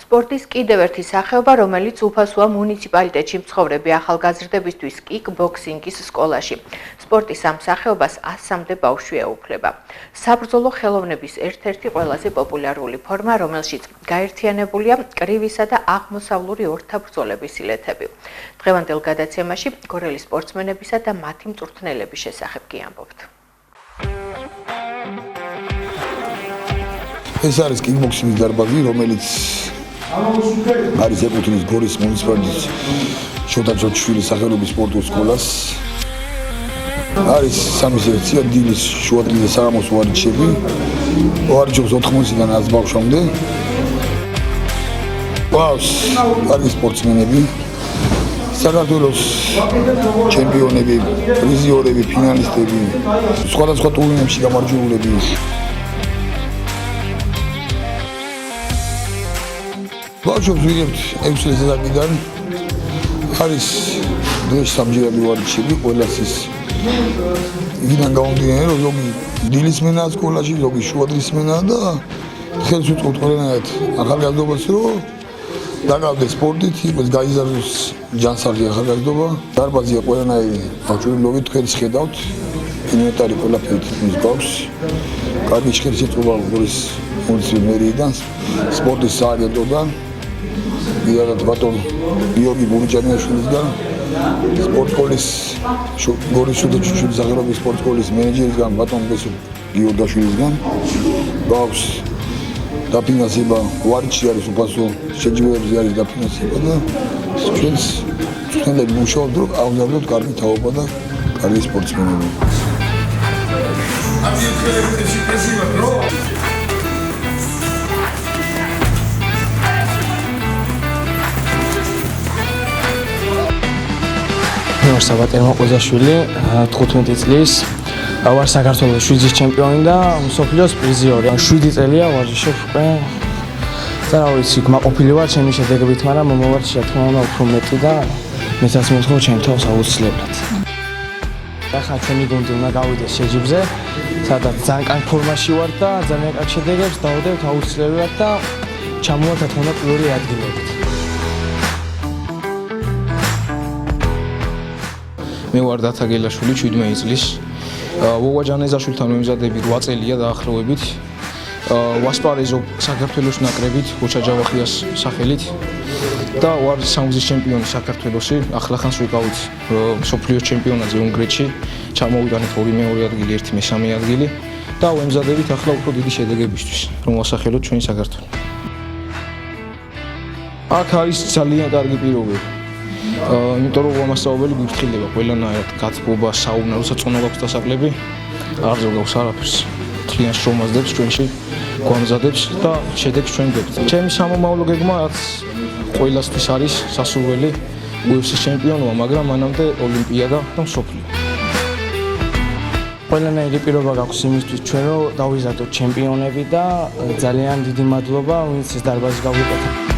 სპორტის კიდევ ერთი სახეობა, რომელიც უფასოა მუნიციპალიტეტში მცხოვრები ახალგაზრდებისთვის კიკბოქსინგის სკოლაში. სპორტის ამ სახეობას 100-მდე ბავშვი ეუფლება. საბრძოლო ხელოვნების ერთ-ერთი ყველაზე პოპულარული ფორმა, რომელშიც გაერთიანებულია კრივისა და აღმოსავლური ორთაბრძოლების სილეთები. დღევანდელ გადაცემაში გორელი სპორტსმენებისა და მათი მწვრთნელების შესახებ გიამბობთ. ეს არის კიკბოქსინგის დარბაზი, რომელიც არის ეკუთვნის გორის მუნიციპალიტეტის შოთა ჯოჯიშვილის სახელობის სპორტულ სკოლას. არის სამი სექცია, დილის, შუადღის და საღამოს ვარჯიშები. ვარჯიშობს 80-დან 100 ბავშვამდე. ყავს კარგი სპორტსმენები, საქართველოს ჩემპიონები, პრიზიორები, ფინალისტები, სხვადასხვა ტურნირებში გამარჯვებულები. ბავშვებს ვიღებთ 6 წელიწადიდან. არის დღეს სამჯერადი ვარჯიშები, ყველას ის იქიდან გამომდინარე, რომ ზოგი დილისმენაა სკოლაში, ზოგი შუადღის სმენაა და ხელს უწყობთ ყველანაირად ახალგაზრდობას, რომ დაგავდეს სპორტით, იყოს გაიზარდოს ჯანსაღი ახალგაზრდობა. დარბაზია ყველანაირი აღჭურვილობით, თქვენ შეხედავთ, ინვენტარი ყველაფერი მის გვაქვს. კარგი შეხედვა გორის მუნიციპალიტეტის მერიიდან, სპორტის სააგენტოდან, იარაღ ბატონ გიორგი ბურიჭანიაშვილისგან, სპორტ სკოლის გორის შოთა ჯოჯიშვილის სახელობის სპორტ სკოლის მენეჯერისგან, ბატონ ბესო გიორგაშვილისგან. გვაქვს დაფინანსება, ვარჯიში არის უფასო, შეჯიბრებებზე არის დაფინანსება და ჩვენს მწვრთნელები მუშაობთ, რომ ავზარდოთ კარგი თაობა და კარგი სპორტსმენები. ვარ საბატე მოყოზაშვილი, 15 წლის. ვარ საქართველოს შვიძის ჩემპიონი და მსოფლიოს პრიზიორი. 7 წელია ვარჯიშობ უკვე. და რა ვიცი, მაყოფილი ვარ ჩემი შედეგებით, მაგრამ მომავალში რა თქმა უნდა უფრო მეტი და მეცაც მოვთხოვ ჩემ თავს აუცილებლად. ახლა ჩვენი გუნდი უნდა გავიდეს შეჯიბრზე, სადაც ძალიან კარგ ფორმაში ვარ და ძალიან კარგ შედეგებს დავდევთ აუცილებლად და ჩამოვართ რა თქმა უნდა პირველი ადგილებით. მე ვარ დათა გელაშვილი, 17 წლის. ვოვა ჯანეზაშვილთან ვემზადები 8 წელია დაახლოებით. ვასპარეზობ საქართველოს ნაკრებით, ხოჩა ჯავახიას სახელით და ვარ სამგზის ჩემპიონი საქართველოში. ახლახანს ვიყავით მსოფლიოს ჩემპიონატზე უნგრეთში. ჩამოვიტანეთ 2 მეორე ადგილი, 1 მესამე ადგილი და ვემზადებით ახლა უფრო დიდი შედეგებისთვის, რომ ვასახელოთ ჩვენი საქართველო. აქ არის ძალიან კარგი პირობები. იმიტომ რომ ამასაობელი გვიფრთხილდება ყველანაირად გათბობა, საუნა, როცა წონა გვაქვს დასაკლები, არ ზოგავს არაფერს. თლიან შრომას დებს ჩვენში, გვამზადებს და შედეგს ჩვენ გვერდით. ჩემი სამომავლო გეგმა რაც ყველასთვის არის სასურველი, UFC-ის ჩემპიონობა, მაგრამ მანამდე ოლიმპიადა და მსოფლიო. ყველანაირი პირობა გაქვს იმისთვის ჩვენ რომ დავიზარდოთ ჩემპიონები და ძალიან დიდი მადლობა ვინც ეს დარბაზი გავუკეთა.